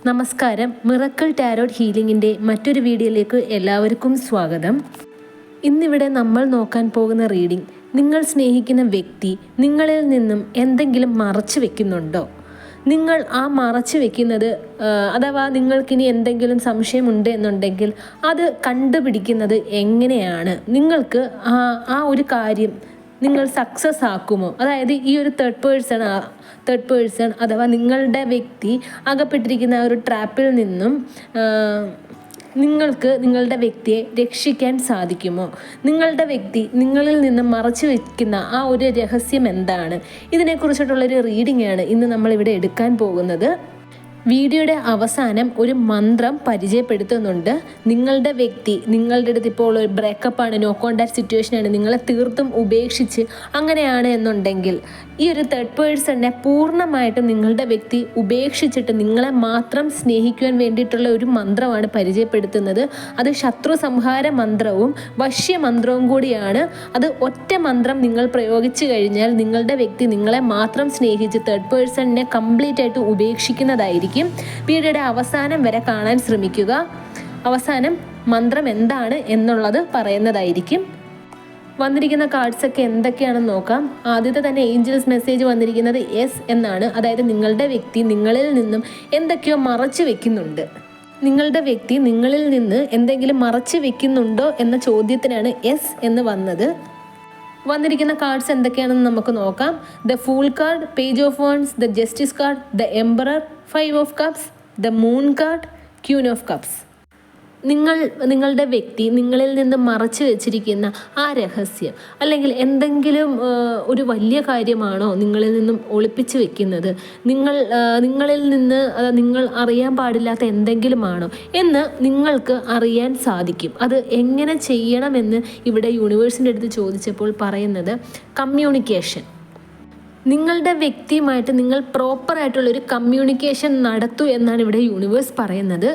നമസ്കാരം. Miracle tarot ഹീലിംഗിൻ്റെ മറ്റൊരു വീഡിയോയിലേക്ക് എല്ലാവർക്കും സ്വാഗതം. ഇന്നിവിടെ നമ്മൾ നോക്കാൻ പോകുന്ന റീഡിംഗ്, നിങ്ങൾ സ്നേഹിക്കുന്ന വ്യക്തി നിങ്ങളിൽ നിന്നും എന്തെങ്കിലും മറച്ചു വെക്കുന്നുണ്ടോ? നിങ്ങൾ ആ മറച്ചു വെക്കുന്നത് അഥവാ നിങ്ങൾക്കിനി എന്തെങ്കിലും സംശയമുണ്ട് എന്നുണ്ടെങ്കിൽ അത് കണ്ടുപിടിക്കുന്നത് എങ്ങനെയാണ്? നിങ്ങൾക്ക് ആ ഒരു കാര്യം നിങ്ങൾ സക്സസ് ആക്കുമോ? അതായത് ഈ ഒരു തേർഡ് പേഴ്സൺ അഥവാ നിങ്ങളുടെ വ്യക്തി അകപ്പെട്ടിരിക്കുന്ന ആ ഒരു ട്രാപ്പിൽ നിന്നും നിങ്ങൾക്ക് നിങ്ങളുടെ വ്യക്തിയെ രക്ഷിക്കാൻ സാധിക്കുമോ? നിങ്ങളുടെ വ്യക്തി നിങ്ങളിൽ നിന്ന് മറച്ചു വയ്ക്കുന്ന ആ ഒരു രഹസ്യം എന്താണ്? ഇതിനെക്കുറിച്ചിട്ടുള്ളൊരു റീഡിംഗ് ആണ് ഇന്ന് നമ്മളിവിടെ എടുക്കാൻ പോകുന്നത്. വീഡിയോയുടെ അവസാനം ഒരു മന്ത്രം പരിചയപ്പെടുത്തുന്നുണ്ട്. നിങ്ങളുടെ വ്യക്തി നിങ്ങളുടെ അടുത്ത് ഇപ്പോൾ ഒരു ബ്രേക്കപ്പാണ്, നോ കോണ്ടാക്ട് സിറ്റുവേഷനാണ്, നിങ്ങളെ തീർത്തും ഉപേക്ഷിച്ച് അങ്ങനെയാണ് എന്നുണ്ടെങ്കിൽ ഈ ഒരു തേർഡ് പേഴ്സണിനെ പൂർണ്ണമായിട്ടും നിങ്ങളുടെ വ്യക്തി ഉപേക്ഷിച്ചിട്ട് നിങ്ങളെ മാത്രം സ്നേഹിക്കുവാൻ വേണ്ടിയിട്ടുള്ള ഒരു മന്ത്രമാണ് പരിചയപ്പെടുത്തുന്നത്. അത് ശത്രു സംഹാര മന്ത്രവും വശ്യമന്ത്രവും കൂടിയാണ്. അത് ഒറ്റ മന്ത്രം നിങ്ങൾ പ്രയോഗിച്ചു കഴിഞ്ഞാൽ നിങ്ങളുടെ വ്യക്തി നിങ്ങളെ മാത്രം സ്നേഹിച്ച് തേർഡ് പേഴ്സണിനെ കംപ്ലീറ്റ് ആയിട്ട് ഉപേക്ഷിക്കുന്നതായിരിക്കും. വീഡിയോയുടെ അവസാനം വരെ കാണാൻ ശ്രമിക്കുക. അവസാനം മന്ത്രം എന്താണ് എന്നുള്ളത് പറയുന്നതായിരിക്കും. വന്നിരിക്കുന്ന കാർഡ്സൊക്കെ എന്തൊക്കെയാണെന്ന് നോക്കാം. ആദ്യത്തെ തന്നെ ഏഞ്ചൽസ് മെസ്സേജ് വന്നിരിക്കുന്നത് യെസ് എന്നാണ്. അതായത് നിങ്ങളുടെ വ്യക്തി നിങ്ങളിൽ നിന്നും എന്തൊക്കെയോ മറച്ചു വെക്കുന്നുണ്ട്. നിങ്ങളുടെ വ്യക്തി നിങ്ങളിൽ നിന്ന് എന്തെങ്കിലും മറച്ചു വെക്കുന്നുണ്ടോ എന്ന ചോദ്യത്തിനാണ് യെസ് എന്ന് വന്നത്. വന്നിരിക്കുന്ന കാർഡ്സ് എന്തൊക്കെയാണെന്ന് നമുക്ക് നോക്കാം. The fool card, page of wands, the justice card, the emperor, 5 of cups, the moon card, queen of cups. നിങ്ങളുടെ വ്യക്തി നിങ്ങളിൽ നിന്ന് മറച്ചു വെച്ചിരിക്കുന്ന ആ രഹസ്യം അല്ലെങ്കിൽ എന്തെങ്കിലും ഒരു വലിയ കാര്യമാണോ നിങ്ങളിൽ നിന്നും ഒളിപ്പിച്ചു വെക്കുന്നത്? നിങ്ങളിൽ നിന്ന് നിങ്ങൾ അറിയാൻ പാടില്ലാത്ത എന്തെങ്കിലുമാണോ എന്ന് നിങ്ങൾക്ക് അറിയാൻ സാധിക്കും. അത് എങ്ങനെ ചെയ്യണമെന്ന് ഇവിടെ യൂണിവേഴ്സിൻ്റെ അടുത്ത് ചോദിച്ചപ്പോൾ പറയുന്നത് കമ്മ്യൂണിക്കേഷൻ. നിങ്ങളുടെ വ്യക്തിയുമായിട്ട് നിങ്ങൾ പ്രോപ്പറായിട്ടുള്ളൊരു കമ്മ്യൂണിക്കേഷൻ നടത്തൂ എന്നാണ് ഇവിടെ യൂണിവേഴ്സ് പറയുന്നത്.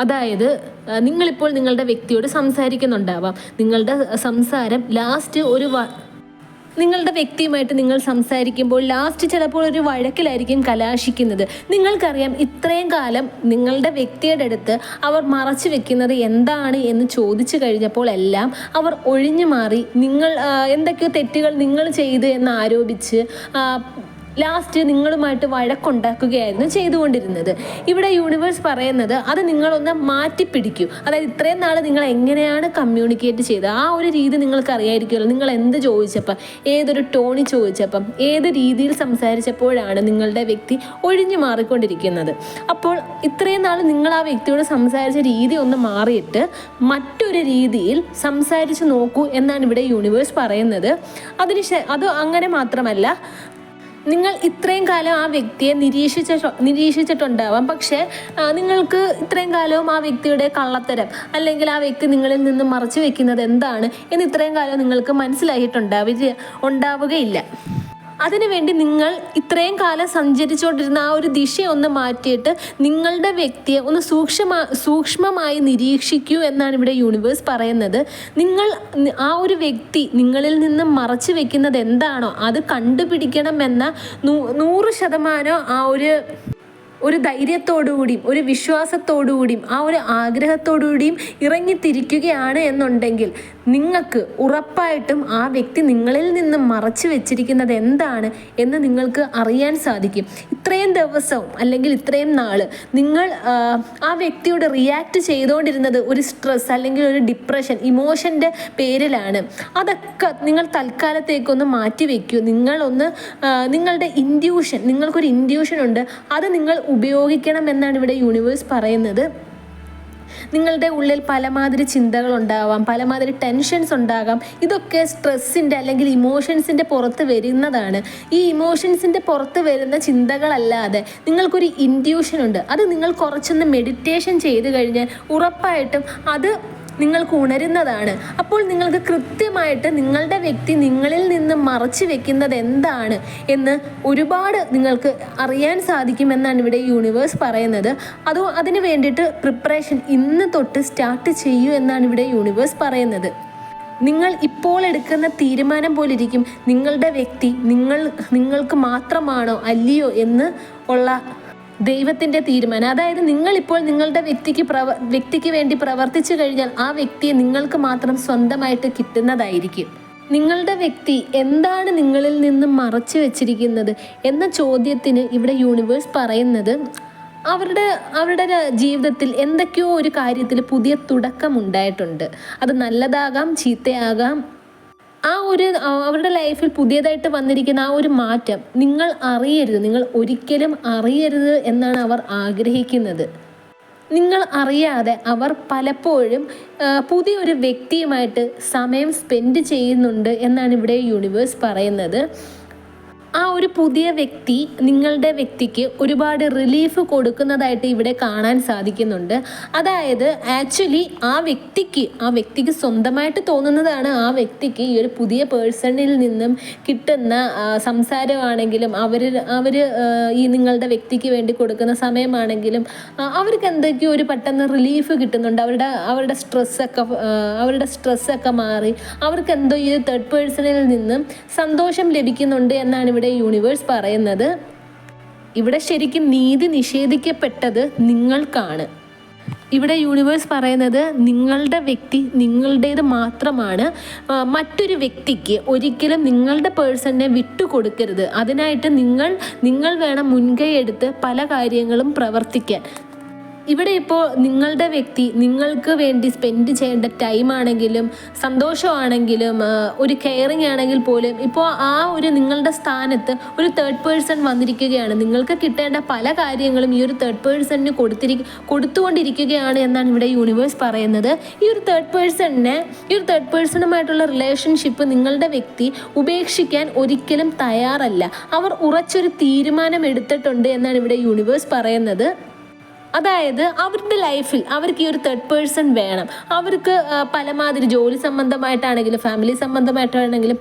അതായത് നിങ്ങളിപ്പോൾ നിങ്ങളുടെ വ്യക്തിയോട് സംസാരിക്കുന്നുണ്ടാവാം. നിങ്ങളുടെ സംസാരം ലാസ്റ്റ് നിങ്ങളുടെ വ്യക്തിയുമായിട്ട് നിങ്ങൾ സംസാരിക്കുമ്പോൾ ലാസ്റ്റ് ചിലപ്പോൾ ഒരു വഴക്കിലായിരിക്കും കലാശിക്കുന്നത്. നിങ്ങൾക്കറിയാം ഇത്രയും കാലം നിങ്ങളുടെ വ്യക്തിയുടെ അടുത്ത് അവർ മറച്ചു വെക്കുന്നത് എന്താണ് എന്ന് ചോദിച്ചു കഴിഞ്ഞപ്പോൾ എല്ലാം അവർ ഒഴിഞ്ഞു മാറി നിങ്ങൾ എന്തൊക്കെയോ തെറ്റുകൾ നിങ്ങൾ ചെയ്തു എന്ന് ആരോപിച്ച് ലാസ്റ്റ് നിങ്ങളുമായിട്ട് വഴക്കുണ്ടാക്കുകയായിരുന്നു ചെയ്തുകൊണ്ടിരുന്നത്. ഇവിടെ യൂണിവേഴ്സ് പറയുന്നത് അത് നിങ്ങളൊന്ന് മാറ്റിപ്പിടിക്കൂ. അതായത് ഇത്രയും നാൾ നിങ്ങൾ എങ്ങനെയാണ് കമ്മ്യൂണിക്കേറ്റ് ചെയ്തത് ആ ഒരു രീതി നിങ്ങൾക്ക് അറിയായിരിക്കുമല്ലോ. നിങ്ങൾ എന്ത് ചോദിച്ചപ്പം, ഏതൊരു ടോണിൽ ചോദിച്ചപ്പം, ഏത് രീതിയിൽ സംസാരിച്ചപ്പോഴാണ് നിങ്ങളുടെ വ്യക്തി ഒഴിഞ്ഞു മാറിക്കൊണ്ടിരിക്കുന്നത്. അപ്പോൾ ഇത്രയും നാൾ നിങ്ങൾ ആ വ്യക്തിയോട് സംസാരിച്ച രീതി ഒന്ന് മാറിയിട്ട് മറ്റൊരു രീതിയിൽ സംസാരിച്ച് നോക്കൂ എന്നാണ് ഇവിടെ യൂണിവേഴ്സ് പറയുന്നത്. അത് അങ്ങനെ മാത്രമല്ല, നിങ്ങൾ ഇത്രയും കാലം ആ വ്യക്തിയെ നിരീക്ഷിച്ചിട്ടുണ്ടാവാം. പക്ഷേ നിങ്ങൾക്ക് ഇത്രയും കാലവും ആ വ്യക്തിയുടെ കള്ളത്തരം അല്ലെങ്കിൽ ആ വ്യക്തി നിങ്ങളിൽ നിന്ന് മറച്ചു വെക്കുന്നത് എന്താണ് എന്ന് ഇത്രയും കാലം നിങ്ങൾക്ക് മനസ്സിലായിട്ടുണ്ടാവുകയില്ല. അതിനുവേണ്ടി നിങ്ങൾ ഇത്രയും കാലം സഞ്ചരിച്ചുകൊണ്ടിരുന്ന ആ ഒരു ദിശയൊന്ന് മാറ്റിയിട്ട് നിങ്ങളുടെ വ്യക്തിയെ ഒന്ന് സൂക്ഷ്മമായി നിരീക്ഷിക്കൂ എന്നാണ് ഇവിടെ യൂണിവേഴ്സ് പറയുന്നത്. നിങ്ങൾ ആ ഒരു വ്യക്തി നിങ്ങളിൽ നിന്നും മറച്ചു വെക്കുന്നത് എന്താണോ അത് കണ്ടുപിടിക്കണമെന്ന 100% ആ ഒരു ധൈര്യത്തോടുകൂടിയും ഒരു വിശ്വാസത്തോടുകൂടിയും ആ ഒരു ആഗ്രഹത്തോടുകൂടിയും ഇറങ്ങിത്തിരിക്കുകയാണ് എന്നുണ്ടെങ്കിൽ നിങ്ങൾക്ക് ഉറപ്പായിട്ടും ആ വ്യക്തി നിങ്ങളിൽ നിന്നും മറച്ചു വെച്ചിരിക്കുന്നത് എന്താണ് എന്ന് നിങ്ങൾക്ക് അറിയാൻ സാധിക്കും. ഇത്രയും ദിവസവും അല്ലെങ്കിൽ ഇത്രയും നാൾ നിങ്ങൾ ആ വ്യക്തിയോട് റിയാക്ട് ചെയ്തുകൊണ്ടിരുന്നത് ഒരു സ്ട്രെസ് അല്ലെങ്കിൽ ഒരു ഡിപ്രഷൻ, ഇമോഷൻ്റെ പേരിലാണ്. അതൊക്കെ നിങ്ങൾ തൽക്കാലത്തേക്കൊന്ന് മാറ്റി വയ്ക്കൂ. നിങ്ങളുടെ ഇൻഡ്യൂഷൻ, നിങ്ങൾക്കൊരു ഇൻഡ്യൂഷൻ ഉണ്ട്, അത് നിങ്ങൾ ഉപയോഗിക്കണം എന്നാണ് ഇവിടെ യൂണിവേഴ്സ് പറയുന്നത്. നിങ്ങളുടെ ഉള്ളിൽ പലമാതിരി ചിന്തകൾ ഉണ്ടാവാം, പലമാതിരി ടെൻഷൻസ് ഉണ്ടാകാം. ഇതൊക്കെ സ്ട്രെസ്സിൻ്റെ അല്ലെങ്കിൽ ഇമോഷൻസിൻ്റെ പുറത്ത് വരുന്നതാണ്. ഈ ഇമോഷൻസിൻ്റെ പുറത്ത് വരുന്ന ചിന്തകളല്ലാതെ നിങ്ങൾക്കൊരു ഇൻഡ്യൂഷൻ ഉണ്ട്. അത് നിങ്ങൾ കുറച്ചൊന്ന് മെഡിറ്റേഷൻ ചെയ്ത് കഴിഞ്ഞാൽ ഉറപ്പായിട്ടും അത് നിങ്ങൾക്ക് ഉണരുന്നതാണ്. അപ്പോൾ നിങ്ങൾക്ക് കൃത്യമായിട്ട് നിങ്ങളുടെ വ്യക്തി നിങ്ങളിൽ നിന്ന് മറച്ചു വെക്കുന്നത് എന്താണ് എന്ന് ഒരുപാട് നിങ്ങൾക്ക് അറിയാൻ സാധിക്കുമെന്നാണ് ഇവിടെ യൂണിവേഴ്സ് പറയുന്നത്. അതിന് വേണ്ടിയിട്ട് പ്രിപ്പറേഷൻ ഇന്ന് തൊട്ട് സ്റ്റാർട്ട് ചെയ്യൂ എന്നാണ് ഇവിടെ യൂണിവേഴ്സ് പറയുന്നത്. നിങ്ങൾ ഇപ്പോൾ എടുക്കുന്ന തീരുമാനം പോലിരിക്കും നിങ്ങളുടെ വ്യക്തി നിങ്ങൾക്ക് മാത്രമാണോ അല്ലയോ എന്ന് ഉള്ള ദൈവത്തിൻ്റെ തീരുമാനം. അതായത് നിങ്ങളിപ്പോൾ നിങ്ങളുടെ വ്യക്തിക്ക് വേണ്ടി പ്രവർത്തിച്ചു കഴിഞ്ഞാൽ ആ വ്യക്തിയെ നിങ്ങൾക്ക് മാത്രം സ്വന്തമായിട്ട് കിട്ടുന്നതായിരിക്കും. നിങ്ങളുടെ വ്യക്തി എന്താണ് നിങ്ങളിൽ നിന്നും മറച്ചു വെച്ചിരിക്കുന്നത് എന്ന ചോദ്യത്തിന് ഇവിടെ യൂണിവേഴ്സ് പറയുന്നത് അവരുടെ ജീവിതത്തിൽ എന്തൊക്കെയോ ഒരു കാര്യത്തിൽ പുതിയ തുടക്കം ഉണ്ടായിട്ടുണ്ട്. അത് നല്ലതാകാം, ചീത്തയാകാം. അവരുടെ ലൈഫിൽ പുതിയതായിട്ട് വന്നിരിക്കുന്ന ആ ഒരു മാറ്റം നിങ്ങൾ അറിയരുത്, നിങ്ങൾ ഒരിക്കലും അറിയരുത് എന്നാണ് അവർ ആഗ്രഹിക്കുന്നത്. നിങ്ങൾ അറിയാതെ അവർ പലപ്പോഴും പുതിയൊരു വ്യക്തിയുമായിട്ട് സമയം സ്പെൻഡ് ചെയ്യുന്നുണ്ട് എന്നാണ് ഇവിടെ യൂണിവേഴ്സ് പറയുന്നത്. ആ ഒരു പുതിയ വ്യക്തി നിങ്ങളുടെ വ്യക്തിക്ക് ഒരുപാട് റിലീഫ് കൊടുക്കുന്നതായിട്ട് ഇവിടെ കാണാൻ സാധിക്കുന്നുണ്ട്. അതായത് ആക്ച്വലി ആ വ്യക്തിക്ക് സ്വന്തമായിട്ട് തോന്നുന്നതാണ് ആ വ്യക്തിക്ക് ഈ ഒരു പുതിയ പേഴ്സണിൽ നിന്നും കിട്ടുന്ന സംസാരമാണെങ്കിലും അവർ ഈ നിങ്ങളുടെ വ്യക്തിക്ക് വേണ്ടി കൊടുക്കുന്ന സമയമാണെങ്കിലും അവർക്ക് എന്തൊക്കെയോ ഒരു പെട്ടെന്ന് റിലീഫ് കിട്ടുന്നുണ്ട്. അവരുടെ സ്ട്രെസ്സൊക്കെ മാറി അവർക്ക് എന്തോ ഈ തേർഡ് പേഴ്സണിൽ നിന്നും സന്തോഷം ലഭിക്കുന്നുണ്ട് എന്നാണ് ഇവിടെ യൂണിവേഴ്സ് പറയുന്നത്. ഇവിടെ ശരിക്കും നീതി നിഷേധിക്കപ്പെട്ടത് നിങ്ങൾക്കാണ്. ഇവിടെ യൂണിവേഴ്സ് പറയുന്നത് നിങ്ങളുടെ വ്യക്തി നിങ്ങളുടേത് മാത്രമാണ്. മറ്റൊരു വ്യക്തിക്ക് ഒരിക്കലും നിങ്ങളുടെ പേഴ്സണിനെ വിട്ടുകൊടുക്കരുത്. അതിനായിട്ട് നിങ്ങൾ വേണം മുൻകൈ എടുത്ത് പല കാര്യങ്ങളും പ്രവർത്തിക്കാൻ. ഇവിടെ ഇപ്പോൾ നിങ്ങളുടെ വ്യക്തി നിങ്ങൾക്ക് വേണ്ടി സ്പെൻഡ് ചെയ്യേണ്ട ടൈമാണെങ്കിലും സന്തോഷമാണെങ്കിലും ഒരു കെയറിങ് ആണെങ്കിൽ പോലും ഇപ്പോൾ നിങ്ങളുടെ സ്ഥാനത്ത് ഒരു തേർഡ് പേഴ്സൺ വന്നിരിക്കുകയാണ്. നിങ്ങൾക്ക് കിട്ടേണ്ട പല കാര്യങ്ങളും ഈ ഒരു തേർഡ് പേഴ്സണിന് കൊടുത്തുകൊണ്ടിരിക്കുകയാണ് എന്നാണ് ഇവിടെ യൂണിവേഴ്സ് പറയുന്നത്. ഈ ഒരു തേർഡ് പേഴ്സണുമായിട്ടുള്ള റിലേഷൻഷിപ്പ് നിങ്ങളുടെ വ്യക്തി ഉപേക്ഷിക്കാൻ ഒരിക്കലും തയ്യാറല്ല. അവർ ഉറച്ചൊരു തീരുമാനം എടുത്തിട്ടുണ്ട് എന്നാണ് ഇവിടെ യൂണിവേഴ്സ് പറയുന്നത്. അതായത് അവരുടെ ലൈഫിൽ അവർക്ക് ഈ ഒരു തേർഡ് പേഴ്സൺ വേണം. അവർക്ക് പലമാതിരി ജോലി സംബന്ധമായിട്ടാണെങ്കിലും ഫാമിലി സംബന്ധമായിട്ടാണെങ്കിലും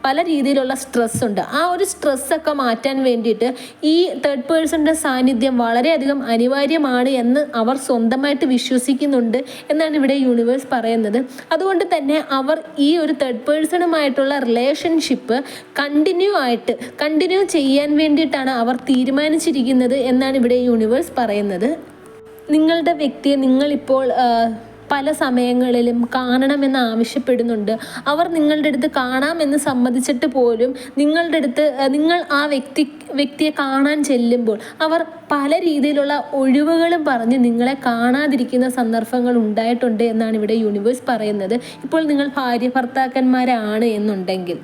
പല രീതിയിലുള്ള സ്ട്രെസ് ഉണ്ട്. ആ ഒരു സ്ട്രെസ്സൊക്കെ മാറ്റാൻ വേണ്ടിയിട്ട് ഈ തേർഡ് പേഴ്സണിൻ്റെ സാന്നിധ്യം വളരെയധികം അനിവാര്യമാണ് എന്ന് അവർ സ്വന്തമായിട്ട് വിശ്വസിക്കുന്നുണ്ട് എന്നാണ് ഇവിടെ യൂണിവേഴ്സ് പറയുന്നത്. അതുകൊണ്ട് തന്നെ അവർ ഈ ഒരു തേർഡ് പേഴ്സണുമായിട്ടുള്ള റിലേഷൻഷിപ്പ് കണ്ടിന്യൂ ചെയ്യാൻ വേണ്ടിയിട്ടാണ് അവർ തീരുമാനിച്ചിരിക്കുന്നത് എന്നാണ് ഇവിടെ യൂണിവേഴ്സ് പറയുന്നത്. നിങ്ങളുടെ വ്യക്തിയെ നിങ്ങളിപ്പോൾ പല സമയങ്ങളിലും കാണണമെന്ന് ആവശ്യപ്പെടുന്നുണ്ട്. അവർ നിങ്ങളുടെ അടുത്ത് കാണാമെന്ന് സമ്മതിച്ചിട്ട് പോലും നിങ്ങൾ ആ വ്യക്തിയെ കാണാൻ ചെല്ലുമ്പോൾ അവർ പല രീതിയിലുള്ള ഒഴിവുകളും പറഞ്ഞ് നിങ്ങളെ കാണാതിരിക്കുന്ന സന്ദർഭങ്ങൾ ഉണ്ടായിട്ടുണ്ട് എന്നാണ് ഇവിടെ യൂണിവേഴ്സ് പറയുന്നത്. ഇപ്പോൾ നിങ്ങൾ ഭാര്യ ഭർത്താക്കന്മാരാണ് എന്നുണ്ടെങ്കിൽ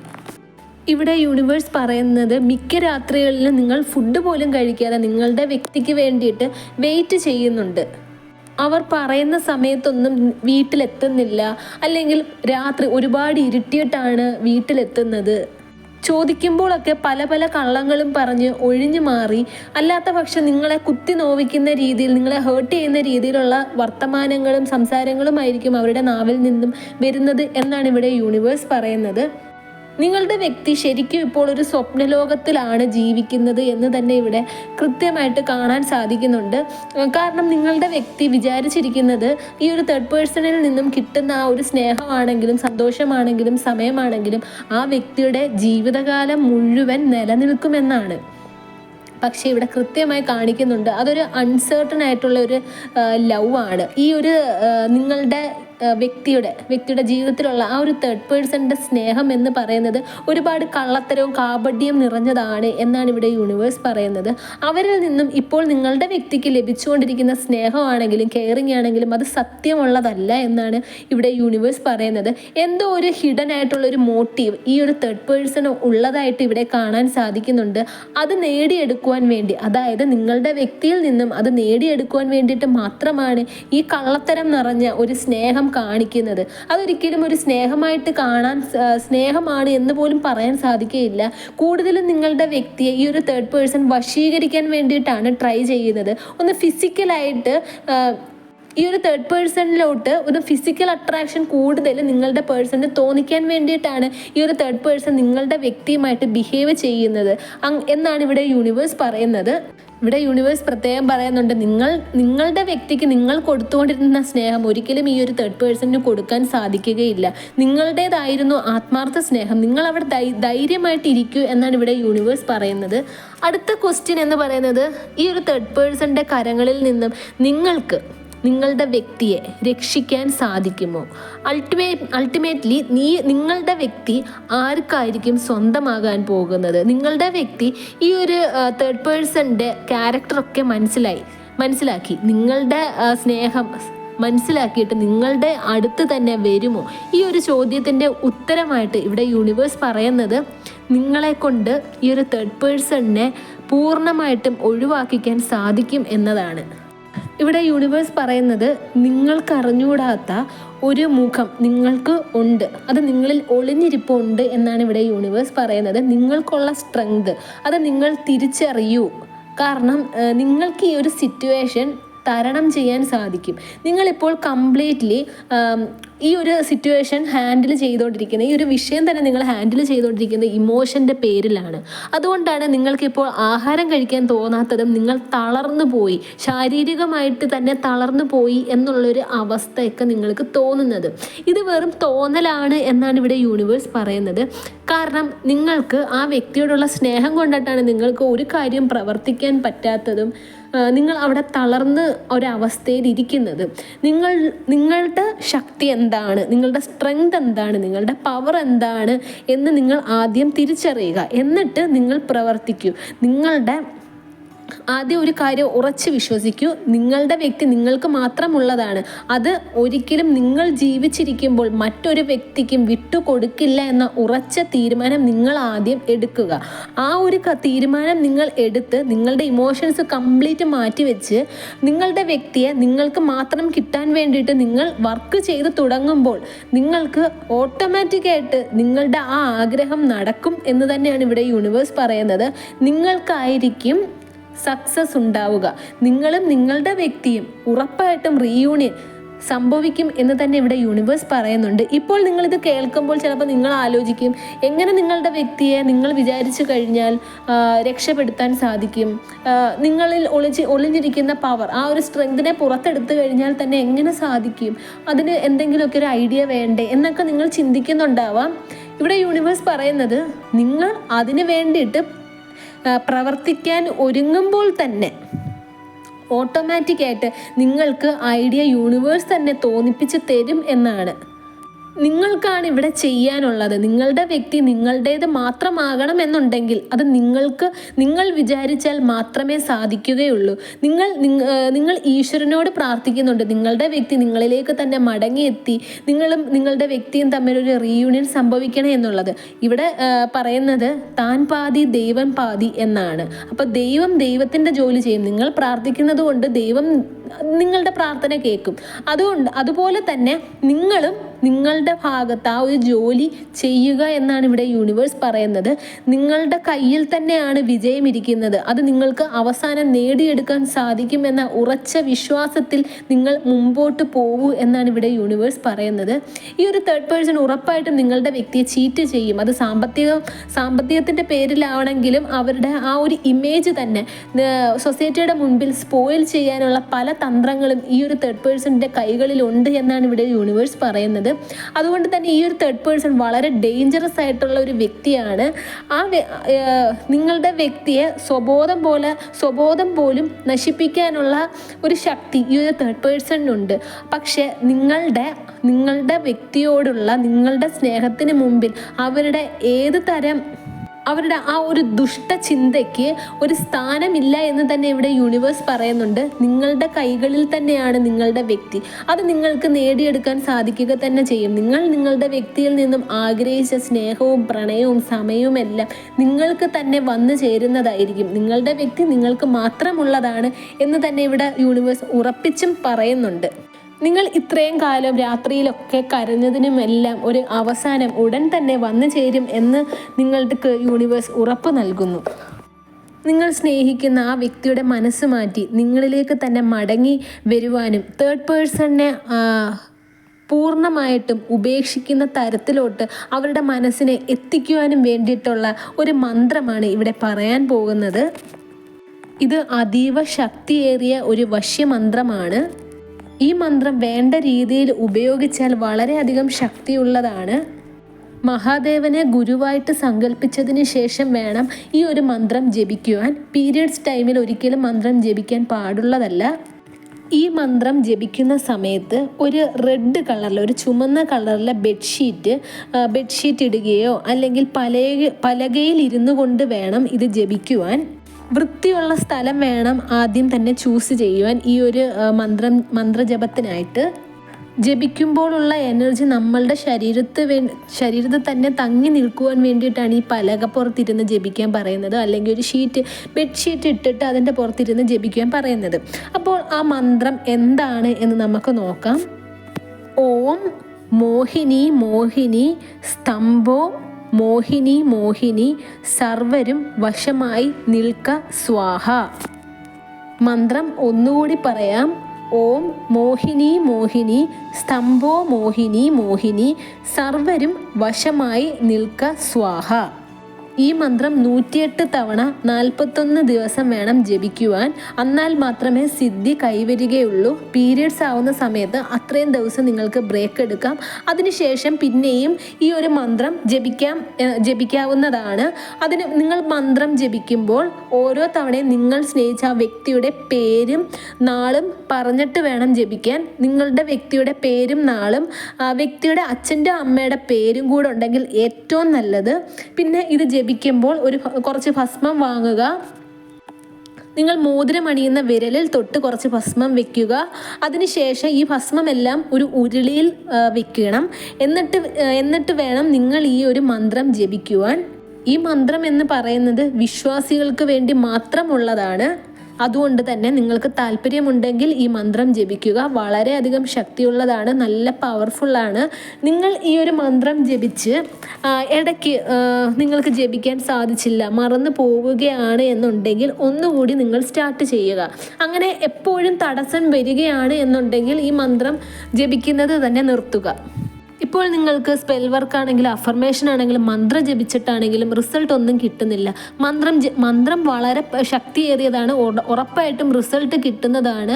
ഇവിടെ യൂണിവേഴ്സ് പറയുന്നത് മിക്ക രാത്രികളിലും നിങ്ങൾ ഫുഡ് പോലും കഴിക്കാതെ നിങ്ങളുടെ വ്യക്തിക്ക് വേണ്ടിയിട്ട് വെയിറ്റ് ചെയ്യുന്നുണ്ട്. അവർ പറയുന്ന സമയത്തൊന്നും വീട്ടിലെത്തുന്നില്ല, അല്ലെങ്കിൽ രാത്രി ഒരുപാട് ഇരുട്ടിയിട്ടാണ് വീട്ടിലെത്തുന്നത്. ചോദിക്കുമ്പോഴൊക്കെ പല കള്ളങ്ങളും പറഞ്ഞ് ഒഴിഞ്ഞു മാറി, അല്ലാത്ത പക്ഷം നിങ്ങളെ കുത്തി നോവിക്കുന്ന രീതിയിൽ, നിങ്ങളെ ഹേർട്ട് ചെയ്യുന്ന രീതിയിലുള്ള വർത്തമാനങ്ങളും സംസാരങ്ങളുമായിരിക്കും അവരുടെ നാവിൽ നിന്നും വരുന്നത് എന്നാണ് ഇവിടെ യൂണിവേഴ്സ് പറയുന്നത്. നിങ്ങളുടെ വ്യക്തി ശരിക്കും ഇപ്പോൾ ഒരു സ്വപ്നലോകത്തിലാണ് ജീവിക്കുന്നത് എന്ന് തന്നെ ഇവിടെ കൃത്യമായിട്ട് കാണാൻ സാധിക്കുന്നുണ്ട്. കാരണം നിങ്ങളുടെ വ്യക്തി വിചാരിച്ചിരിക്കുന്നത് ഈ ഒരു തേർഡ് പേഴ്സണിൽ നിന്നും കിട്ടുന്ന ആ ഒരു സ്നേഹമാണെങ്കിലും സന്തോഷമാണെങ്കിലും സമയമാണെങ്കിലും ആ വ്യക്തിയുടെ ജീവിതകാലം മുഴുവൻ നിലനിൽക്കുമെന്നാണ്. പക്ഷേ ഇവിടെ കൃത്യമായി കാണിക്കുന്നുണ്ട് അതൊരു അൺസേർട്ടൺ ആയിട്ടുള്ള ഒരു ലവ് ആണ്. ഈ ഒരു നിങ്ങളുടെ വ്യക്തിയുടെ ജീവിതത്തിലുള്ള ആ ഒരു തേർഡ് പേഴ്സണിൻ്റെ സ്നേഹം എന്ന് പറയുന്നത് ഒരുപാട് കള്ളത്തരവും കാപട്യവും നിറഞ്ഞതാണ് എന്നാണ് ഇവിടെ യൂണിവേഴ്സ് പറയുന്നത്. അവരിൽ നിന്നും ഇപ്പോൾ നിങ്ങളുടെ വ്യക്തിക്ക് ലഭിച്ചുകൊണ്ടിരിക്കുന്ന സ്നേഹമാണെങ്കിലും കെയറിങ് ആണെങ്കിലും അത് സത്യമുള്ളതല്ല എന്നാണ് ഇവിടെ യൂണിവേഴ്സ് പറയുന്നത്. എന്തോ ഒരു ഹിഡൻ ആയിട്ടുള്ള ഒരു മോട്ടീവ് ഈ ഒരു തേർഡ് പേഴ്സൺ ഉള്ളതായിട്ട് ഇവിടെ കാണാൻ സാധിക്കുന്നുണ്ട്. അത് നേടിയെടുക്കുവാൻ വേണ്ടി, അതായത് നിങ്ങളുടെ വ്യക്തിയിൽ നിന്നും അത് നേടിയെടുക്കുവാൻ വേണ്ടിയിട്ട് മാത്രമാണ് ഈ കള്ളത്തരം നിറഞ്ഞ ഒരു സ്നേഹം കാണിക്കുന്നത്. അതൊരിക്കലും ഒരു സ്നേഹമാണ് എന്ന് പോലും പറയാൻ സാധിക്കുകയില്ല. കൂടുതലും നിങ്ങളുടെ വ്യക്തിയെ ഈ ഒരു തേർഡ് പേഴ്സൺ വശീകരിക്കാൻ വേണ്ടിയിട്ടാണ് ട്രൈ ചെയ്യുന്നത്. ഒന്ന് ഫിസിക്കലായിട്ട് ഈ ഒരു തേർഡ് പേഴ്സണിലോട്ട് ഒരു ഫിസിക്കൽ അട്രാക്ഷൻ കൂടുതൽ നിങ്ങളുടെ പേഴ്സണിന് തോന്നിക്കാൻ വേണ്ടിയിട്ടാണ് ഈ ഒരു തേർഡ് പേഴ്സൺ നിങ്ങളുടെ വ്യക്തിയുമായിട്ട് ബിഹേവ് ചെയ്യുന്നത് എന്നാണ് ഇവിടെ യൂണിവേഴ്സ് പറയുന്നത്. ഇവിടെ യൂണിവേഴ്സ് പ്രത്യേകം പറയുന്നുണ്ട്, നിങ്ങളുടെ വ്യക്തിക്ക് നിങ്ങൾ കൊടുത്തുകൊണ്ടിരുന്ന സ്നേഹം ഒരിക്കലും ഈ ഒരു തേർഡ് പേഴ്സണിന് കൊടുക്കാൻ സാധിക്കുകയില്ല. നിങ്ങളുടേതായിരുന്നു ആത്മാർത്ഥ സ്നേഹം. നിങ്ങൾ അവിടെ ധൈര്യമായിട്ട് ഇരിക്കൂ എന്നാണ് ഇവിടെ യൂണിവേഴ്സ് പറയുന്നത്. അടുത്ത ക്വസ്റ്റ്യൻ എന്ന് പറയുന്നത്, ഈ ഒരു തേർഡ് പേഴ്സണിൻ്റെ കരങ്ങളിൽ നിന്നും നിങ്ങളുടെ വ്യക്തിയെ രക്ഷിക്കാൻ സാധിക്കുമോ? അൾട്ടിമേറ്റ്ലി നിങ്ങളുടെ വ്യക്തി ആർക്കായിരിക്കും സ്വന്തമാകാൻ പോകുന്നത്? നിങ്ങളുടെ വ്യക്തി ഈ ഒരു തേർഡ് പേഴ്സണിൻ്റെ ക്യാരക്ടറൊക്കെ മനസ്സിലാക്കി നിങ്ങളുടെ സ്നേഹം മനസ്സിലാക്കിയിട്ട് നിങ്ങളുടെ അടുത്ത് തന്നെ വരുമോ? ഈ ഒരു ചോദ്യത്തിൻ്റെ ഉത്തരമായിട്ട് ഇവിടെ യൂണിവേഴ്സ് പറയുന്നത്, നിങ്ങളെ കൊണ്ട് ഈ ഒരു തേർഡ് പേഴ്സണിനെ പൂർണ്ണമായിട്ടും ഒഴിവാക്കിക്കാൻ സാധിക്കും എന്നതാണ്. ഇവിടെ യൂണിവേഴ്സ് പറയുന്നത്, നിങ്ങൾക്കറിഞ്ഞുകൂടാത്ത ഒരു മുഖം നിങ്ങൾക്ക് ഉണ്ട്, അത് നിങ്ങളിൽ ഒളിഞ്ഞിരിപ്പുണ്ട് എന്നാണ് ഇവിടെ യൂണിവേഴ്സ് പറയുന്നത്. നിങ്ങൾക്കുള്ള സ്ട്രെങ്ത് അത് നിങ്ങൾ തിരിച്ചറിയൂ. കാരണം നിങ്ങൾക്ക് ഈ ഒരു സിറ്റുവേഷൻ തരണം ചെയ്യാൻ സാധിക്കും. നിങ്ങളിപ്പോൾ കംപ്ലീറ്റ്ലി ഈ ഒരു സിറ്റുവേഷൻ ഹാൻഡിൽ ചെയ്തുകൊണ്ടിരിക്കുന്നത്, ഈ ഒരു വിഷയം തന്നെ നിങ്ങൾ ഹാൻഡിൽ ചെയ്തുകൊണ്ടിരിക്കുന്നത് ഇമോഷൻ്റെ പേരിലാണ്. അതുകൊണ്ടാണ് നിങ്ങൾക്കിപ്പോൾ ആഹാരം കഴിക്കാൻ തോന്നാത്തതും നിങ്ങൾ തളർന്നു പോയി, ശാരീരികമായിട്ട് തന്നെ തളർന്നു പോയി എന്നുള്ളൊരു അവസ്ഥയൊക്കെ നിങ്ങൾക്ക് തോന്നുന്നത്. ഇത് വെറും തോന്നലാണ് എന്നാണ് ഇവിടെ യൂണിവേഴ്സ് പറയുന്നത്. കാരണം നിങ്ങൾക്ക് ആ വ്യക്തിയോടുള്ള സ്നേഹം കൊണ്ടിട്ടാണ് നിങ്ങൾക്ക് ഒരു കാര്യം പ്രവർത്തിക്കാൻ പറ്റാത്തതും നിങ്ങൾ അവിടെ തളർന്ന് ഒരവസ്ഥയിൽ ഇരിക്കുന്നത്. നിങ്ങളുടെ ശക്തി എന്താണ്, നിങ്ങളുടെ സ്ട്രെങ്ത് എന്താണ്, നിങ്ങളുടെ പവർ എന്താണ് എന്ന് നിങ്ങൾ ആദ്യം തിരിച്ചറിയുക. എന്നിട്ട് നിങ്ങൾ പ്രവർത്തിക്കൂ. ആദ്യം ഒരു കാര്യം ഉറച്ച് വിശ്വസിക്കൂ, നിങ്ങളുടെ വ്യക്തി നിങ്ങൾക്ക് മാത്രമുള്ളതാണ്. അത് ഒരിക്കലും നിങ്ങൾ ജീവിച്ചിരിക്കുമ്പോൾ മറ്റൊരു വ്യക്തിക്കും വിട്ടുകൊടുക്കില്ല എന്ന ഉറച്ച തീരുമാനം നിങ്ങൾ ആദ്യം എടുക്കുക. ആ ഒരു തീരുമാനം നിങ്ങൾ എടുത്ത് നിങ്ങളുടെ ഇമോഷൻസ് കംപ്ലീറ്റ് മാറ്റിവെച്ച് നിങ്ങളുടെ വ്യക്തിയെ നിങ്ങൾക്ക് മാത്രം കിട്ടാൻ വേണ്ടിയിട്ട് നിങ്ങൾ വർക്ക് ചെയ്ത് തുടങ്ങുമ്പോൾ നിങ്ങൾക്ക് ഓട്ടോമാറ്റിക്കായിട്ട് നിങ്ങളുടെ ആ ആഗ്രഹം നടക്കും എന്ന് തന്നെയാണ് ഇവിടെ യൂണിവേഴ്സ് പറയുന്നത്. നിങ്ങൾക്കായിരിക്കും സക്സസ് ഉണ്ടാവുക. നിങ്ങളും നിങ്ങളുടെ വ്യക്തിയും ഉറപ്പായിട്ടും റീയൂണിയൻ സംഭവിക്കും എന്ന് തന്നെ ഇവിടെ യൂണിവേഴ്സ് പറയുന്നുണ്ട്. ഇപ്പോൾ നിങ്ങളിത് കേൾക്കുമ്പോൾ ചിലപ്പോൾ നിങ്ങൾ ആലോചിക്കും, എങ്ങനെ നിങ്ങളുടെ വ്യക്തിയെ നിങ്ങൾ വിചാരിച്ചു കഴിഞ്ഞാൽ രക്ഷപ്പെടുത്താൻ സാധിക്കും? നിങ്ങളിൽ ഒളിഞ്ഞിരിക്കുന്ന പവർ, ആ ഒരു സ്ട്രെങ്തിനെ പുറത്തെടുത്തു കഴിഞ്ഞാൽ തന്നെ എങ്ങനെ സാധിക്കും? അതിന് എന്തെങ്കിലുമൊക്കെ ഒരു ഐഡിയ വേണ്ടേ എന്നൊക്കെ നിങ്ങൾ ചിന്തിക്കുന്നുണ്ടാവാം. ഇവിടെ യൂണിവേഴ്സ് പറയുന്നത്, നിങ്ങൾ അതിന് വേണ്ടിയിട്ട് പ്രവർത്തിക്കാൻ ഒരുങ്ങുമ്പോൾ തന്നെ ഓട്ടോമാറ്റിക്കായിട്ട് നിങ്ങൾക്ക് ഐഡിയ യൂണിവേഴ്സ് തന്നെ തോന്നിപ്പിച്ച് തരും എന്നാണ്. നിങ്ങൾക്കാണ് ഇവിടെ ചെയ്യാനുള്ളത്. നിങ്ങളുടെ വ്യക്തി നിങ്ങളുടേത് മാത്രമാകണം എന്നുണ്ടെങ്കിൽ അത് നിങ്ങൾ വിചാരിച്ചാൽ മാത്രമേ സാധിക്കുകയുള്ളൂ. നിങ്ങൾ ഈശ്വരനോട് പ്രാർത്ഥിക്കുന്നുണ്ട് നിങ്ങളുടെ വ്യക്തി നിങ്ങളിലേക്ക് തന്നെ മടങ്ങിയെത്തി നിങ്ങളും നിങ്ങളുടെ വ്യക്തിയും തമ്മിലൊരു റീയൂണിയൻ സംഭവിക്കണേ എന്നുള്ളത്. ഇവിടെ പറയുന്നത് താൻ പാതി ദൈവം പാതി എന്നാണ്. അപ്പോൾ ദൈവത്തിൻ്റെ ജോലി ചെയ്യും. നിങ്ങൾ പ്രാർത്ഥിക്കുന്നത് കൊണ്ട് ദൈവം നിങ്ങളുടെ പ്രാർത്ഥന കേൾക്കും. അതുപോലെ തന്നെ നിങ്ങളും നിങ്ങളുടെ ഭാഗത്ത് ആ ഒരു ജോലി ചെയ്യുക എന്നാണ് ഇവിടെ യൂണിവേഴ്സ് പറയുന്നത്. നിങ്ങളുടെ കയ്യിൽ തന്നെയാണ് വിജയം ഇരിക്കുന്നത്. അത് നിങ്ങൾക്ക് അവസാനം നേടിയെടുക്കാൻ സാധിക്കുമെന്ന ഉറച്ച വിശ്വാസത്തിൽ നിങ്ങൾ മുമ്പോട്ട് പോകൂ എന്നാണ് ഇവിടെ യൂണിവേഴ്സ് പറയുന്നത്. ഈ ഒരു തേർഡ് പേഴ്സൺ ഉറപ്പായിട്ടും നിങ്ങളുടെ വ്യക്തിയെ ചീറ്റ് ചെയ്യും. അത് സാമ്പത്തികത്തിൻ്റെ പേരിലാണെങ്കിലും അവരുടെ ആ ഒരു ഇമേജ് തന്നെ സൊസൈറ്റിയുടെ മുൻപിൽ സ്പോയിൽ ചെയ്യാനുള്ള പല തന്ത്രങ്ങളും ഈ ഒരു തേർഡ് പേഴ്സണിൻ്റെ കൈകളിലുണ്ട് എന്നാണ് ഇവിടെ യൂണിവേഴ്സ് പറയുന്നത്. അതുകൊണ്ട് തന്നെ ഈ ഒരു തേർഡ് പേഴ്സൺ വളരെ ഡേഞ്ചറസ് ആയിട്ടുള്ള ഒരു വ്യക്തിയാണ്. നിങ്ങളുടെ വ്യക്തിയെ സ്വബോധം പോലും നശിപ്പിക്കാനുള്ള ഒരു ശക്തി ഈ ഒരു തേർഡ് പേഴ്സണിനുണ്ട്. പക്ഷേ നിങ്ങളുടെ വ്യക്തിയോടുള്ള നിങ്ങളുടെ സ്നേഹത്തിന് മുമ്പിൽ അവരുടെ ആ ഒരു ദുഷ്ടചിന്തയ്ക്ക് ഒരു സ്ഥാനമില്ല എന്ന് തന്നെ ഇവിടെ യൂണിവേഴ്സ് പറയുന്നുണ്ട്. നിങ്ങളുടെ കൈകളിൽ തന്നെയാണ് നിങ്ങളുടെ വ്യക്തി. അത് നിങ്ങൾക്ക് നേടിയെടുക്കാൻ സാധിക്കുക തന്നെ ചെയ്യും. നിങ്ങളുടെ വ്യക്തിയിൽ നിന്നും ആഗ്രഹിച്ച സ്നേഹവും പ്രണയവും സമയവും എല്ലാം നിങ്ങൾക്ക് തന്നെ വന്നു ചേരുന്നതായിരിക്കും. നിങ്ങളുടെ വ്യക്തി നിങ്ങൾക്ക് മാത്രമുള്ളതാണ് എന്ന് തന്നെ ഇവിടെ യൂണിവേഴ്സ് ഉറപ്പിച്ചും പറയുന്നുണ്ട്. നിങ്ങൾ ഇത്രയും കാലം രാത്രിയിലൊക്കെ കരഞ്ഞതിനുമെല്ലാം ഒരു അവസാനം ഉടൻ തന്നെ വന്നു ചേരും എന്ന് നിങ്ങൾക്ക് യൂണിവേഴ്സ് ഉറപ്പ് നൽകുന്നു. നിങ്ങൾ സ്നേഹിക്കുന്ന ആ വ്യക്തിയുടെ മനസ്സ് മാറ്റി നിങ്ങളിലേക്ക് തന്നെ മടങ്ങി വരുവാനും തേർഡ് പേഴ്സണിനെ പൂർണ്ണമായിട്ടും ഉപേക്ഷിക്കുന്ന തരത്തിലോട്ട് അവരുടെ മനസ്സിനെ എത്തിക്കുവാനും വേണ്ടിയിട്ടുള്ള ഒരു മന്ത്രമാണ് ഇവിടെ പറയാൻ പോകുന്നത്. ഇത് അതീവ ശക്തിയേറിയ ഒരു വശ്യമന്ത്രമാണ്. ഈ മന്ത്രം വേണ്ട രീതിയിൽ ഉപയോഗിച്ചാൽ വളരെയധികം ശക്തിയുള്ളതാണ്. മഹാദേവനെ ഗുരുവായിട്ട് സങ്കല്പിച്ചതിന് ശേഷം വേണം ഈ ഒരു മന്ത്രം ജപിക്കുവാൻ. പീരിയഡ്സ് ടൈമിൽ ഒരിക്കലും മന്ത്രം ജപിക്കാൻ പാടുള്ളതല്ല. ഈ മന്ത്രം ജപിക്കുന്ന സമയത്ത് ഒരു റെഡ് കളറിൽ, ഒരു ചുമന്ന കളറിലെ ബെഡ്ഷീറ്റ് ഇടുകയോ അല്ലെങ്കിൽ പലകയിൽ ഇരുന്നു കൊണ്ട് വേണം ഇത് ജപിക്കുവാൻ. വൃത്തിയുള്ള സ്ഥലം വേണം ആദ്യം തന്നെ ചൂസ് ചെയ്യുവാൻ ഈ ഒരു മന്ത്രജപത്തിനായിട്ട്. ജപിക്കുമ്പോഴുള്ള എനർജി നമ്മളുടെ ശരീരത്തിൽ തന്നെ തങ്ങി നിൽക്കുവാൻ വേണ്ടിയിട്ടാണ് ഈ പലക പുറത്തിരുന്ന് ജപിക്കാൻ പറയുന്നത്, അല്ലെങ്കിൽ ഒരു ബെഡ്ഷീറ്റ് ഇട്ടിട്ട് അതിൻ്റെ പുറത്തിരുന്ന് ജപിക്കാൻ പറയുന്നത്. അപ്പോൾ ആ മന്ത്രം എന്താണ് എന്ന് നമുക്ക് നോക്കാം. ഓം മോഹിനി മോഹിനി സ്തംഭോ മോഹിനി മോഹിനി സർവരും വശമായി നിൽക്ക സ്വാഹ. മന്ത്രം ഒന്നുകൂടി പറയാം. ഓം മോഹിനി മോഹിനി സ്തംഭോ മോഹിനി മോഹിനി സർവരും വശമായി നിൽക്ക സ്വാഹ. ഈ മന്ത്രം 108 തവണ 41 ദിവസം വേണം ജപിക്കുവാൻ. എന്നാൽ മാത്രമേ സിദ്ധി കൈവരികയുള്ളൂ. പീരിയഡ്സ് ആവുന്ന സമയത്ത് അത്രയും ദിവസം നിങ്ങൾക്ക് ബ്രേക്ക് എടുക്കാം. അതിനുശേഷം പിന്നെയും ഈ ഒരു മന്ത്രം ജപിക്കാവുന്നതാണ്. അതിന് നിങ്ങൾ മന്ത്രം ജപിക്കുമ്പോൾ ഓരോ തവണയും നിങ്ങൾ സ്നേഹിച്ച ആ വ്യക്തിയുടെ പേരും നാളും പറഞ്ഞിട്ട് വേണം ജപിക്കാൻ. നിങ്ങളുടെ വ്യക്തിയുടെ പേരും നാളും വ്യക്തിയുടെ അച്ഛൻ്റെ അമ്മയുടെ പേരും കൂടെ ഉണ്ടെങ്കിൽ ഏറ്റവും നല്ലത്. പിന്നെ ഇത് ജപിക്കുമ്പോൾ കുറച്ച് ഭസ്മം വാങ്ങുക. നിങ്ങൾ മോതിരം അണിയുന്ന വിരലിൽ തൊട്ട് കുറച്ച് ഭസ്മം വെക്കുക. അതിനുശേഷം ഈ ഭസ്മമെല്ലാം ഒരു ഉരുളിയിൽ വെക്കണം. എന്നിട്ട് വേണം നിങ്ങൾ ഈ ഒരു മന്ത്രം ജപിക്കുവാൻ. ഈ മന്ത്രം എന്ന് പറയുന്നത് വിശ്വാസികൾക്ക് വേണ്ടി മാത്രമുള്ളതാണ്. അതുകൊണ്ട് തന്നെ നിങ്ങൾക്ക് താല്പര്യമുണ്ടെങ്കിൽ ഈ മന്ത്രം ജപിക്കുക. വളരെയധികം ശക്തിയുള്ളതാണ്, നല്ല പവർഫുള്ളാണ്. നിങ്ങൾ ഈ ഒരു മന്ത്രം ജപിച്ച് ഇടയ്ക്ക് നിങ്ങൾക്ക് ജപിക്കാൻ സാധിച്ചില്ല, മറന്നു പോവുകയാണ് എന്നുണ്ടെങ്കിൽ ഒന്നുകൂടി നിങ്ങൾ സ്റ്റാർട്ട് ചെയ്യുക. അങ്ങനെ എപ്പോഴും തടസ്സം വരികയാണ് എന്നുണ്ടെങ്കിൽ ഈ മന്ത്രം ജപിക്കുന്നത് തന്നെ നിർത്തുക. ഇപ്പോൾ നിങ്ങൾക്ക് സ്പെൽ വർക്ക് ആണെങ്കിലും അഫർമേഷൻ ആണെങ്കിലും മന്ത്രം ജപിച്ചിട്ടാണെങ്കിലും റിസൾട്ട് ഒന്നും കിട്ടുന്നില്ല. മന്ത്രം വളരെ ശക്തിയേറിയതാണ്, ഉറപ്പായിട്ടും റിസൾട്ട് കിട്ടുന്നതാണ്.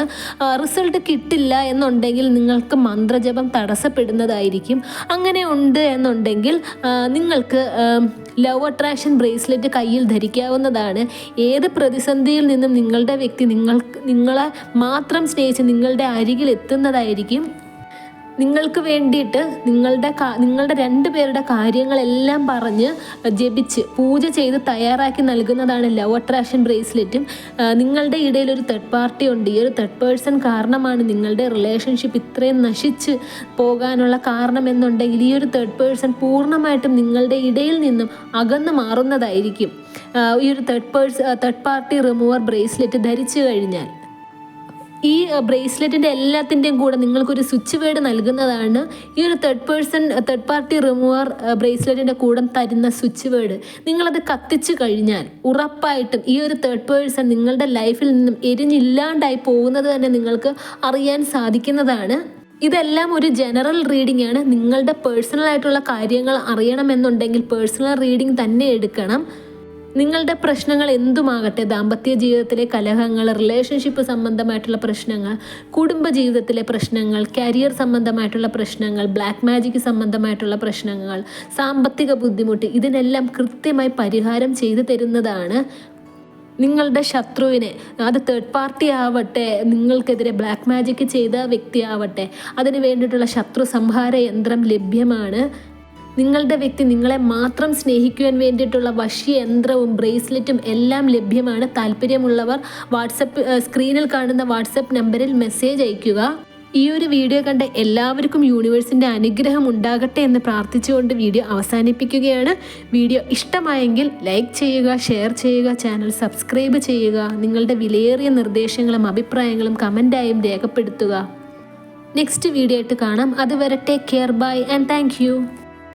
റിസൾട്ട് കിട്ടില്ല എന്നുണ്ടെങ്കിൽ നിങ്ങൾക്ക് മന്ത്രജപം തടസ്സപ്പെടുന്നതായിരിക്കും. അങ്ങനെ ഉണ്ട് എന്നുണ്ടെങ്കിൽ നിങ്ങൾക്ക് ലവ് അട്രാക്ഷൻ ബ്രേസ്ലെറ്റ് കയ്യിൽ ധരിക്കാവുന്നതാണ്. ഏത് പ്രതിസന്ധിയിൽ നിന്നും നിങ്ങളുടെ വ്യക്തി നിങ്ങളെ മാത്രം സ്നേഹിച്ച് നിങ്ങളുടെ അരികിൽ എത്തുന്നതായിരിക്കും. നിങ്ങൾക്ക് വേണ്ടിയിട്ട് നിങ്ങളുടെ 2 പേരുടെ കാര്യങ്ങളെല്ലാം പറഞ്ഞ് ജപിച്ച് പൂജ ചെയ്ത് തയ്യാറാക്കി നൽകുന്നതാണ് ലവ് അട്രാക്ഷൻ ബ്രേസ്ലെറ്റും. നിങ്ങളുടെ ഇടയിൽ ഒരു തേർഡ് പാർട്ടി ഉണ്ട്. ഈ ഒരു തേർഡ് പേഴ്സൺ കാരണമാണ് നിങ്ങളുടെ റിലേഷൻഷിപ്പ് ഇത്രയും നശിച്ച് പോകാനുള്ള കാരണം എന്നുണ്ടെങ്കിൽ ഈ ഒരു തേർഡ് പേഴ്സൺ പൂർണ്ണമായിട്ടും നിങ്ങളുടെ ഇടയിൽ നിന്നും അകന്നു മാറുന്നതായിരിക്കും. ഈ ഒരു തേർഡ് പാർട്ടി റിമൂവർ ബ്രേസ്ലെറ്റ് ധരിച്ചു കഴിഞ്ഞാൽ ഈ ബ്രേസ്ലെറ്റിൻ്റെ എല്ലാത്തിൻ്റെയും കൂടെ നിങ്ങൾക്കൊരു സ്വിച്ച് വേർഡ് നൽകുന്നതാണ്. ഈ ഒരു തേർഡ് പാർട്ടി റിമൂവർ ബ്രേസ്ലെറ്റിൻ്റെ കൂടെ തരുന്ന സ്വിച്ച് വേർഡ് നിങ്ങളത് കത്തിച്ചു കഴിഞ്ഞാൽ ഉറപ്പായിട്ടും ഈ ഒരു തേർഡ് പേഴ്സൺ നിങ്ങളുടെ ലൈഫിൽ നിന്നും എരിഞ്ഞില്ലാണ്ടായി പോകുന്നത് തന്നെ നിങ്ങൾക്ക് അറിയാൻ സാധിക്കുന്നതാണ്. ഇതെല്ലാം ഒരു ജനറൽ റീഡിംഗ് ആണ്. നിങ്ങളുടെ പേഴ്സണലായിട്ടുള്ള കാര്യങ്ങൾ അറിയണമെന്നുണ്ടെങ്കിൽ പേഴ്സണൽ റീഡിംഗ് തന്നെ എടുക്കണം. നിങ്ങളുടെ പ്രശ്നങ്ങൾ എന്തുമാകട്ടെ, ദാമ്പത്യ ജീവിതത്തിലെ കലഹങ്ങൾ, റിലേഷൻഷിപ്പ് സംബന്ധമായിട്ടുള്ള പ്രശ്നങ്ങൾ, കുടുംബ ജീവിതത്തിലെ പ്രശ്നങ്ങൾ, കരിയർ സംബന്ധമായിട്ടുള്ള പ്രശ്നങ്ങൾ, ബ്ലാക്ക് മാജിക് സംബന്ധമായിട്ടുള്ള പ്രശ്നങ്ങൾ, സാമ്പത്തിക ബുദ്ധിമുട്ട്, ഇതിനെല്ലാം കൃത്യമായി പരിഹാരം ചെയ്തു തരുന്നതാണ്. നിങ്ങളുടെ ശത്രുവിനെ, അത് തേർഡ് പാർട്ടി ആവട്ടെ, നിങ്ങൾക്കെതിരെ ബ്ലാക്ക് മാജിക് ചെയ്ത വ്യക്തി ആവട്ടെ, അതിന് വേണ്ടിയിട്ടുള്ള ശത്രു സംഹാര യന്ത്രം ലഭ്യമാണ്. നിങ്ങളുടെ വ്യക്തി നിങ്ങളെ മാത്രം സ്നേഹിക്കുവാൻ വേണ്ടിയിട്ടുള്ള വശ്യയന്ത്രവും ബ്രേസ്ലെറ്റും എല്ലാം ലഭ്യമാണ്. താല്പര്യമുള്ളവർ സ്ക്രീനിൽ കാണുന്ന വാട്സപ്പ് നമ്പറിൽ മെസ്സേജ് അയയ്ക്കുക. ഈ ഒരു വീഡിയോ കണ്ട എല്ലാവർക്കും യൂണിവേഴ്സിൻ്റെ അനുഗ്രഹം ഉണ്ടാകട്ടെ എന്ന് പ്രാർത്ഥിച്ചുകൊണ്ട് വീഡിയോ അവസാനിപ്പിക്കുകയാണ്. വീഡിയോ ഇഷ്ടമായെങ്കിൽ ലൈക്ക് ചെയ്യുക, ഷെയർ ചെയ്യുക, ചാനൽ സബ്സ്ക്രൈബ് ചെയ്യുക. നിങ്ങളുടെ വിലയേറിയ നിർദ്ദേശങ്ങളും അഭിപ്രായങ്ങളും കമൻ്റായും രേഖപ്പെടുത്തുക. നെക്സ്റ്റ് വീഡിയോ ആയിട്ട് കാണാം. അതുവരെ take care, bye and thank U.